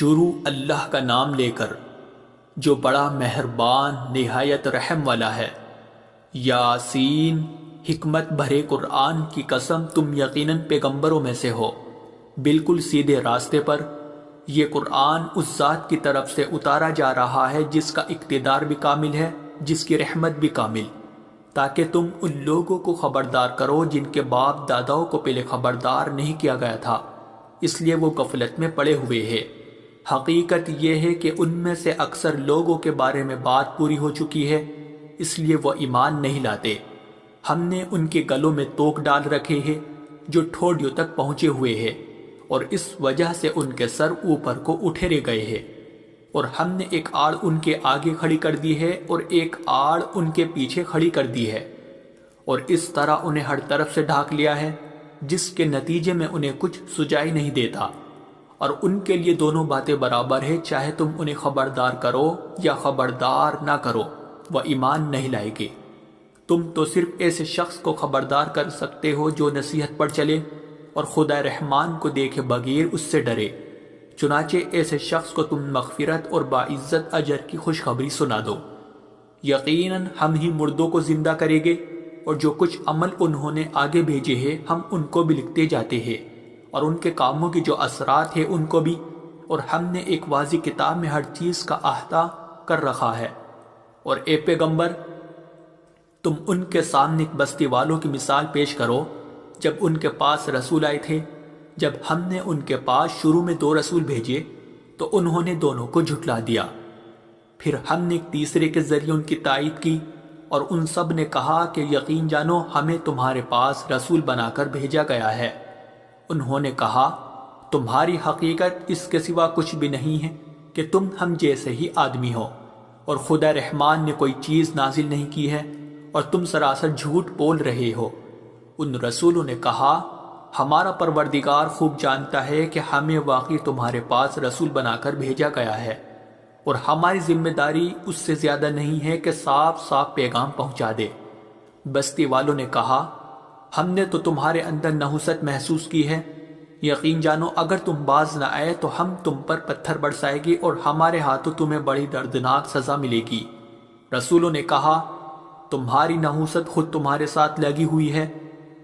شروع اللہ کا نام لے کر جو بڑا مہربان نہایت رحم والا ہے۔ یاسین، حکمت بھرے قرآن کی قسم، تم یقیناً پیغمبروں میں سے ہو، بالکل سیدھے راستے پر۔ یہ قرآن اس ذات کی طرف سے اتارا جا رہا ہے جس کا اقتدار بھی کامل ہے، جس کی رحمت بھی کامل، تاکہ تم ان لوگوں کو خبردار کرو جن کے باپ داداؤں کو پہلے خبردار نہیں کیا گیا تھا، اس لیے وہ غفلت میں پڑے ہوئے ہیں۔ حقیقت یہ ہے کہ ان میں سے اکثر لوگوں کے بارے میں بات پوری ہو چکی ہے، اس لیے وہ ایمان نہیں لاتے۔ ہم نے ان کے گلوں میں توق ڈال رکھے ہیں جو ٹھوڑیوں تک پہنچے ہوئے ہیں، اور اس وجہ سے ان کے سر اوپر کو اٹھیرے گئے ہیں، اور ہم نے ایک آڑ ان کے آگے کھڑی کر دی ہے اور ایک آڑ ان کے پیچھے کھڑی کر دی ہے، اور اس طرح انہیں ہر طرف سے ڈھانک لیا ہے، جس کے نتیجے میں انہیں کچھ سجائی نہیں دیتا۔ اور ان کے لیے دونوں باتیں برابر ہے، چاہے تم انہیں خبردار کرو یا خبردار نہ کرو، وہ ایمان نہیں لائے گے۔ تم تو صرف ایسے شخص کو خبردار کر سکتے ہو جو نصیحت پر چلے اور خدا رحمان کو دیکھے بغیر اس سے ڈرے، چنانچہ ایسے شخص کو تم مغفرت اور باعزت اجر کی خوشخبری سنا دو۔ یقیناً ہم ہی مردوں کو زندہ کریں گے، اور جو کچھ عمل انہوں نے آگے بھیجے ہیں ہم ان کو بھی لکھتے جاتے ہیں، اور ان کے کاموں کی جو اثرات ہیں ان کو بھی، اور ہم نے ایک واضح کتاب میں ہر چیز کا احاطہ کر رکھا ہے۔ اور اے پیغمبر، تم ان کے سامنے ایک بستی والوں کی مثال پیش کرو جب ان کے پاس رسول آئے تھے۔ جب ہم نے ان کے پاس شروع میں 2 رسول بھیجے تو انہوں نے دونوں کو جھٹلا دیا، پھر ہم نے ایک تیسرے کے ذریعے ان کی تائید کی، اور ان سب نے کہا کہ یقین جانو ہمیں تمہارے پاس رسول بنا کر بھیجا گیا ہے۔ انہوں نے کہا تمہاری حقیقت اس کے سوا کچھ بھی نہیں ہے کہ تم ہم جیسے ہی آدمی ہو، اور خدا رحمان نے کوئی چیز نازل نہیں کی ہے، اور تم سراسر جھوٹ بول رہے ہو۔ ان رسولوں نے کہا ہمارا پروردگار خوب جانتا ہے کہ ہمیں واقعی تمہارے پاس رسول بنا کر بھیجا گیا ہے، اور ہماری ذمہ داری اس سے زیادہ نہیں ہے کہ صاف صاف پیغام پہنچا دے۔ بستی والوں نے کہا ہم نے تو تمہارے اندر نحوست محسوس کی ہے، یقین جانو اگر تم باز نہ آئے تو ہم تم پر پتھر برسائے گی اور ہمارے ہاتھوں تمہیں بڑی دردناک سزا ملے گی۔ رسولوں نے کہا تمہاری نحوست خود تمہارے ساتھ لگی ہوئی ہے،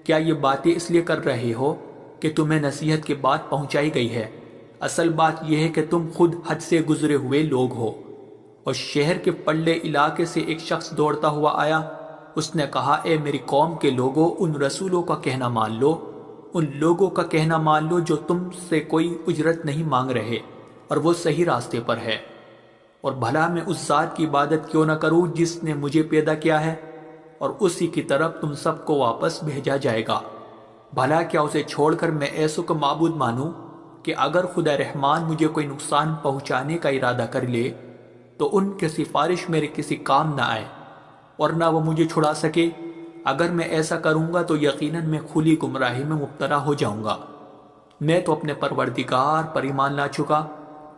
کیا یہ باتیں اس لیے کر رہے ہو کہ تمہیں نصیحت کی بات پہنچائی گئی ہے؟ اصل بات یہ ہے کہ تم خود حد سے گزرے ہوئے لوگ ہو۔ اور شہر کے پلے علاقے سے ایک شخص دوڑتا ہوا آیا، اس نے کہا اے میری قوم کے لوگوں، ان رسولوں کا کہنا مان لو، ان لوگوں کا کہنا مان لو جو تم سے کوئی اجرت نہیں مانگ رہے اور وہ صحیح راستے پر ہے، اور بھلا میں اس ذات کی عبادت کیوں نہ کروں جس نے مجھے پیدا کیا ہے، اور اسی کی طرف تم سب کو واپس بھیجا جائے گا۔ بھلا کیا اسے چھوڑ کر میں ایسوں کو معبود مانوں کہ اگر خدا رحمان مجھے کوئی نقصان پہنچانے کا ارادہ کر لے تو ان کی سفارش میرے کسی کام نہ آئے، اور نہ وہ مجھے چھڑا سکے۔ اگر میں ایسا کروں گا تو یقیناً میں کھلی گمراہی میں مبتلا ہو جاؤں گا۔ میں تو اپنے پروردگار پر ایمان لا چکا،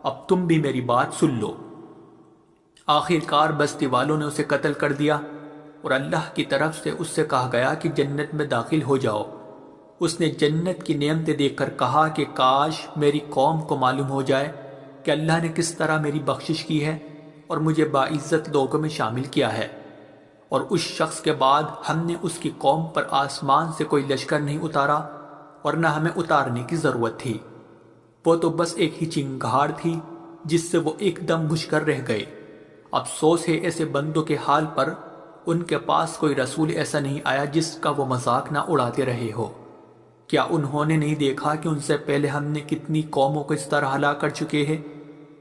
اب تم بھی میری بات سن لو۔ آخر کار بستی والوں نے اسے قتل کر دیا، اور اللہ کی طرف سے اس سے کہا گیا کہ جنت میں داخل ہو جاؤ۔ اس نے جنت کی نعمتیں دیکھ کر کہا کہ کاش میری قوم کو معلوم ہو جائے کہ اللہ نے کس طرح میری بخشش کی ہے اور مجھے باعزت لوگوں میں شامل کیا ہے۔ اور اس شخص کے بعد ہم نے اس کی قوم پر آسمان سے کوئی لشکر نہیں اتارا، اور نہ ہمیں اتارنے کی ضرورت تھی، وہ تو بس ایک ہی چنگھاڑ تھی جس سے وہ ایک دم بجھ کر رہ گئے۔ افسوس ہے ایسے بندوں کے حال پر، ان کے پاس کوئی رسول ایسا نہیں آیا جس کا وہ مذاق نہ اڑاتے رہے ہو۔ کیا انہوں نے نہیں دیکھا کہ ان سے پہلے ہم نے کتنی قوموں کو اس طرح ہلاک کر چکے ہیں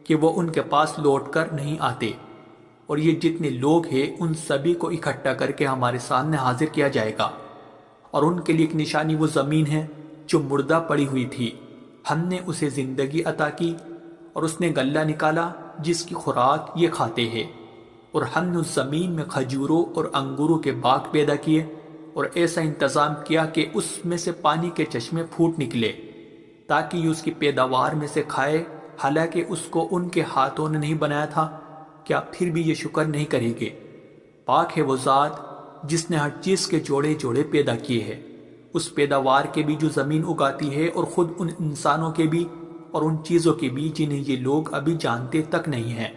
کہ وہ ان کے پاس لوٹ کر نہیں آتے؟ اور یہ جتنے لوگ ہیں ان سبھی کو اکٹھا کر کے ہمارے سامنے حاضر کیا جائے گا، اور ان کے لیے ایک نشانی وہ زمین ہے جو مردہ پڑی ہوئی تھی، ہم نے اسے زندگی عطا کی، اور اس نے غلہ نکالا جس کی خوراک یہ کھاتے ہیں، اور ہم نے اس زمین میں کھجوروں اور انگوروں کے باغ پیدا کیے، اور ایسا انتظام کیا کہ اس میں سے پانی کے چشمے پھوٹ نکلے تاکہ یہ اس کی پیداوار میں سے کھائے، حالانکہ اس کو ان کے ہاتھوں نے نہیں بنایا تھا۔ کیا پھر بھی یہ شکر نہیں کریں گے؟ پاک ہے وہ ذات جس نے ہر چیز کے جوڑے جوڑے پیدا کیے ہیں، اس پیداوار کے بھی جو زمین اگاتی ہے اور خود ان انسانوں کے بھی اور ان چیزوں کی بھی جنہیں یہ لوگ ابھی جانتے تک نہیں ہیں،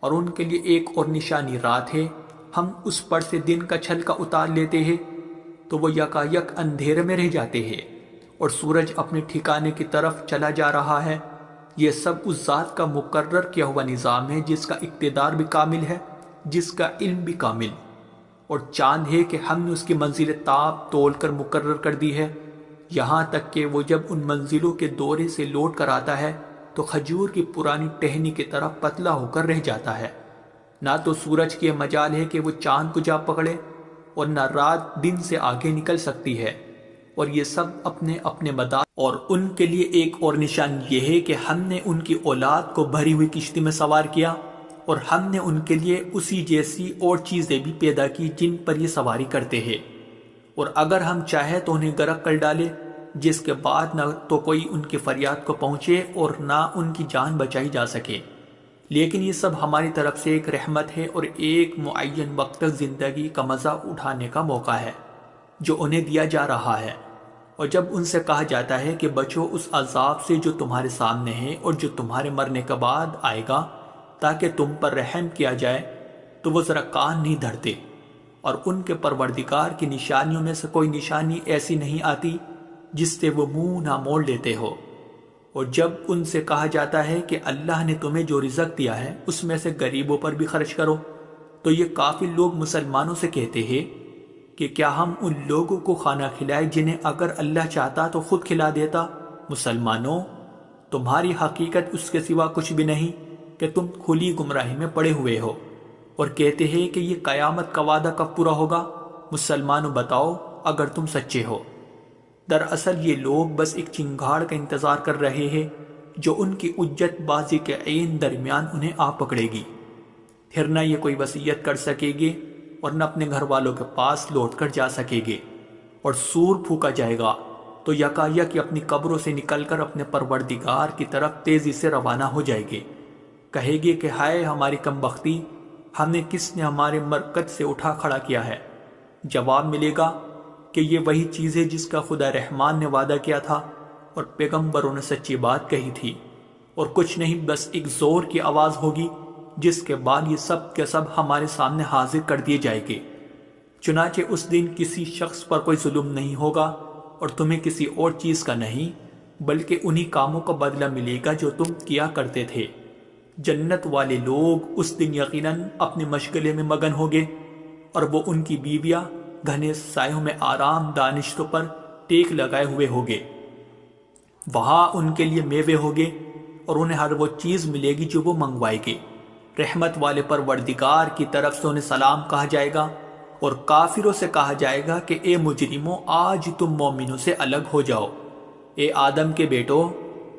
اور ان کے لیے ایک اور نشانی رات ہے، ہم اس پر سے دن کا چھلکا اتار لیتے ہیں تو وہ یکایک اندھیرے میں رہ جاتے ہیں اور سورج اپنے ٹھکانے کی طرف چلا جا رہا ہے۔ یہ سب اس ذات کا مقرر کیا ہوا نظام ہے جس کا اقتدار بھی کامل ہے، جس کا علم بھی کامل، اور چاند ہے کہ ہم نے اس کی منزل تاب تول کر مقرر کر دی ہے، یہاں تک کہ وہ جب ان منزلوں کے دورے سے لوٹ کر آتا ہے تو کھجور کی پرانی ٹہنی کی طرح پتلا ہو کر رہ جاتا ہے۔ نہ تو سورج کی مجال ہے کہ وہ چاند کو جا پکڑے، اور نہ رات دن سے آگے نکل سکتی ہے، اور یہ سب اپنے اپنے مدار، اور ان کے لیے ایک اور نشان یہ ہے کہ ہم نے ان کی اولاد کو بھری ہوئی کشتی میں سوار کیا، اور ہم نے ان کے لیے اسی جیسی اور چیزیں بھی پیدا کی جن پر یہ سواری کرتے ہیں، اور اگر ہم چاہیں تو انہیں غرق کر ڈالے، جس کے بعد نہ تو کوئی ان کی فریاد کو پہنچے اور نہ ان کی جان بچائی جا سکے۔ لیکن یہ سب ہماری طرف سے ایک رحمت ہے اور ایک معین وقت تک زندگی کا مزہ اٹھانے کا موقع ہے جو انہیں دیا جا رہا ہے۔ اور جب ان سے کہا جاتا ہے کہ بچو اس عذاب سے جو تمہارے سامنے ہے اور جو تمہارے مرنے کے بعد آئے گا تاکہ تم پر رحم کیا جائے، تو وہ ذرا کان نہیں دھرتے، اور ان کے پروردگار کی نشانیوں میں سے کوئی نشانی ایسی نہیں آتی جس سے وہ منہ نہ موڑ لیتے ہو۔ اور جب ان سے کہا جاتا ہے کہ اللہ نے تمہیں جو رزق دیا ہے اس میں سے غریبوں پر بھی خرچ کرو، تو یہ کافر لوگ مسلمانوں سے کہتے ہیں کہ کیا ہم ان لوگوں کو کھانا کھلائے جنہیں اگر اللہ چاہتا تو خود کھلا دیتا؟ مسلمانوں، تمہاری حقیقت اس کے سوا کچھ بھی نہیں کہ تم کھلی گمراہی میں پڑے ہوئے ہو، اور کہتے ہیں کہ یہ قیامت کا وعدہ کب پورا ہوگا؟ مسلمانوں بتاؤ اگر تم سچے ہو۔ دراصل یہ لوگ بس ایک چنگاڑ کا انتظار کر رہے ہیں جو ان کی حجت بازی کے عین درمیان انہیں آ پکڑے گی، پھر نہ یہ کوئی وصیت کر سکے گے اور نہ اپنے گھر والوں کے پاس لوٹ کر جا سکے گے، اور سور پھونکا جائے گا تو یکایک اپنی قبروں سے نکل کر اپنے پروردگار کی طرف تیزی سے روانہ ہو جائے گے، کہے گے کہ ہائے ہماری کم بختی، ہمیں کس نے ہمارے مرکز سے اٹھا کھڑا کیا ہے؟ جواب ملے گا کہ یہ وہی چیز ہے جس کا خدا رحمان نے وعدہ کیا تھا اور پیغمبروں نے سچی بات کہی تھی، اور کچھ نہیں، بس ایک زور کی آواز ہوگی جس کے بعد یہ سب کے سب ہمارے سامنے حاضر کر دیے جائیں گے۔ چنانچہ اس دن کسی شخص پر کوئی ظلم نہیں ہوگا اور تمہیں کسی اور چیز کا نہیں، بلکہ انہی کاموں کا بدلہ ملے گا جو تم کیا کرتے تھے۔ جنت والے لوگ اس دن یقیناً اپنے مشغلے میں مگن ہوگے، اور وہ ان کی بیویاں گھنے سایوں میں آرام دانشتوں پر ٹیک لگائے ہوئے ہوگے۔ وہاں ان کے لیے میوے ہوگے اور انہیں ہر وہ چیز ملے گی جو وہ منگوائے گے۔ رحمت والے پروردگار کی طرف سے انہیں سلام کہا جائے گا، اور کافروں سے کہا جائے گا کہ اے مجرموں، آج تم مومنوں سے الگ ہو جاؤ۔ اے آدم کے بیٹو،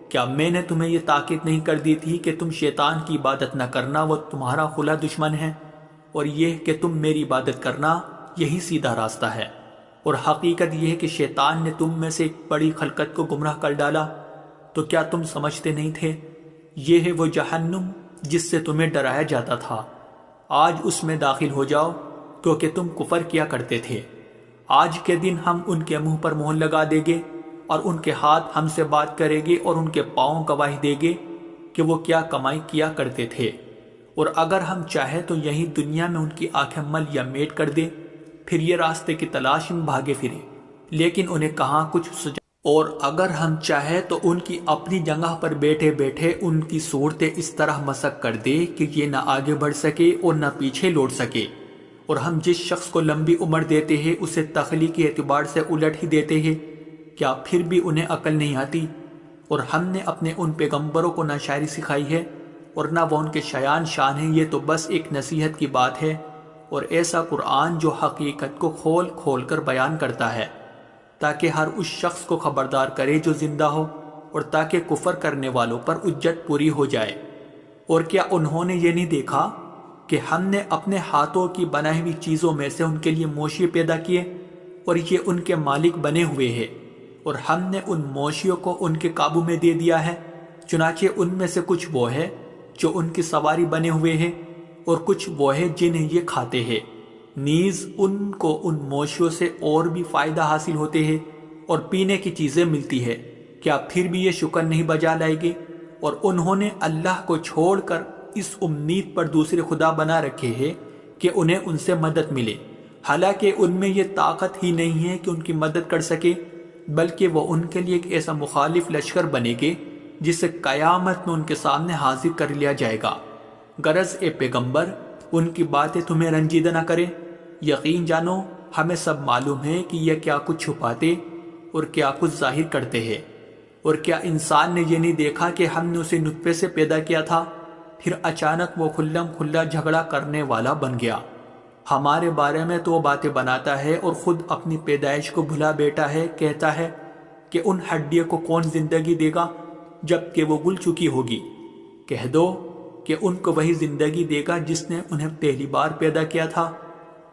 کیا میں نے تمہیں یہ تاکید نہیں کر دی تھی کہ تم شیطان کی عبادت نہ کرنا، وہ تمہارا کھلا دشمن ہے، اور یہ کہ تم میری عبادت کرنا، یہی سیدھا راستہ ہے۔ اور حقیقت یہ ہے کہ شیطان نے تم میں سے ایک بڑی خلقت کو گمراہ کر ڈالا، تو کیا تم سمجھتے نہیں تھے؟ یہ ہے وہ جہنم جس سے تمہیں ڈرایا جاتا تھا، آج اس میں داخل ہو جاؤ کیونکہ تم کفر کیا کرتے تھے۔ آج کے دن ہم ان کے منہ پر مہر لگا دیں گے، اور ان کے ہاتھ ہم سے بات کریں گے، اور ان کے پاؤں گواہی دیں گے کہ وہ کیا کمائی کیا کرتے تھے۔ اور اگر ہم چاہیں تو یہی دنیا میں ان کی آنکھیں مل یا میٹ کر دیں، پھر یہ راستے کی تلاش میں بھاگے پھرے، لیکن انہیں کہاں کچھ سجا۔ اور اگر ہم چاہیں تو ان کی اپنی جگہ پر بیٹھے بیٹھے ان کی صورتیں اس طرح مسخ کر دے کہ یہ نہ آگے بڑھ سکے اور نہ پیچھے لوٹ سکے۔ اور ہم جس شخص کو لمبی عمر دیتے ہیں اسے تخلیقی اعتبار سے الٹ ہی دیتے ہیں، کیا پھر بھی انہیں عقل نہیں آتی؟ اور ہم نے اپنے ان پیغمبروں کو نہ شاعری سکھائی ہے اور نہ وہ ان کے شایان شان ہیں، یہ تو بس ایک نصیحت کی بات ہے، اور ایسا قرآن جو حقیقت کو کھول کھول کر بیان کرتا ہے تاکہ ہر اس شخص کو خبردار کرے جو زندہ ہو، اور تاکہ کفر کرنے والوں پر حجت پوری ہو جائے۔ اور کیا انہوں نے یہ نہیں دیکھا کہ ہم نے اپنے ہاتھوں کی بنائی ہوئی چیزوں میں سے ان کے لیے موشی پیدا کیے، اور یہ ان کے مالک بنے ہوئے ہیں، اور ہم نے ان موشیوں کو ان کے قابو میں دے دیا ہے، چنانچہ ان میں سے کچھ وہ ہے جو ان کی سواری بنے ہوئے ہیں، اور کچھ وہ ہے جنہیں یہ کھاتے ہیں۔ نیز ان کو ان موشیوں سے اور بھی فائدہ حاصل ہوتے ہیں اور پینے کی چیزیں ملتی ہے، کیا پھر بھی یہ شکر نہیں بجا لائے گے؟ اور انہوں نے اللہ کو چھوڑ کر اس امید پر دوسرے خدا بنا رکھے ہیں کہ انہیں ان سے مدد ملے، حالانکہ ان میں یہ طاقت ہی نہیں ہے کہ ان کی مدد کر سکے، بلکہ وہ ان کے لیے ایک ایسا مخالف لشکر بنے گے جسے قیامت میں ان کے سامنے حاضر کر لیا جائے گا۔ غرض اے پیغمبر، ان کی باتیں تمہیں رنجیدہ نہ کریں، یقین جانو ہمیں سب معلوم ہے کہ یہ کیا کچھ چھپاتے اور کیا کچھ ظاہر کرتے ہیں۔ اور کیا انسان نے یہ نہیں دیکھا کہ ہم نے اسے نطفے سے پیدا کیا تھا، پھر اچانک وہ کھلم کھلا جھگڑا کرنے والا بن گیا۔ ہمارے بارے میں تو وہ باتیں بناتا ہے اور خود اپنی پیدائش کو بھلا بیٹھا ہے، کہتا ہے کہ ان ہڈیوں کو کون زندگی دے گا جب کہ وہ گل چکی ہوگی۔ کہہ دو کہ ان کو وہی زندگی دے گا جس نے انہیں پہلی بار پیدا کیا تھا،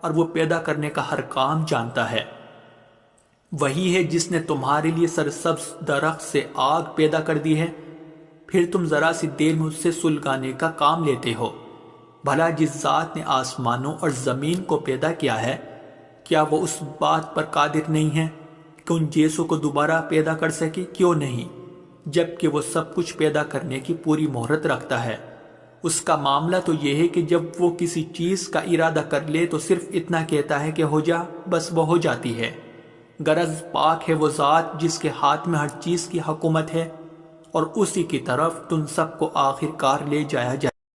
اور وہ پیدا کرنے کا ہر کام جانتا ہے۔ وہی ہے جس نے تمہارے لیے سرسبز درخت سے آگ پیدا کر دی ہے، پھر تم ذرا سی دیر میں اس سے سلگانے کا کام لیتے ہو۔ بھلا جس ذات نے آسمانوں اور زمین کو پیدا کیا ہے، کیا وہ اس بات پر قادر نہیں ہے کہ ان جیسوں کو دوبارہ پیدا کر سکے؟ کیوں نہیں، جبکہ وہ سب کچھ پیدا کرنے کی پوری مہرت رکھتا ہے۔ اس کا معاملہ تو یہ ہے کہ جب وہ کسی چیز کا ارادہ کر لے تو صرف اتنا کہتا ہے کہ ہو جا، بس وہ ہو جاتی ہے۔ غرض پاک ہے وہ ذات جس کے ہاتھ میں ہر چیز کی حکومت ہے، اور اسی کی طرف تم سب کو آخر کار لے جایا جائے۔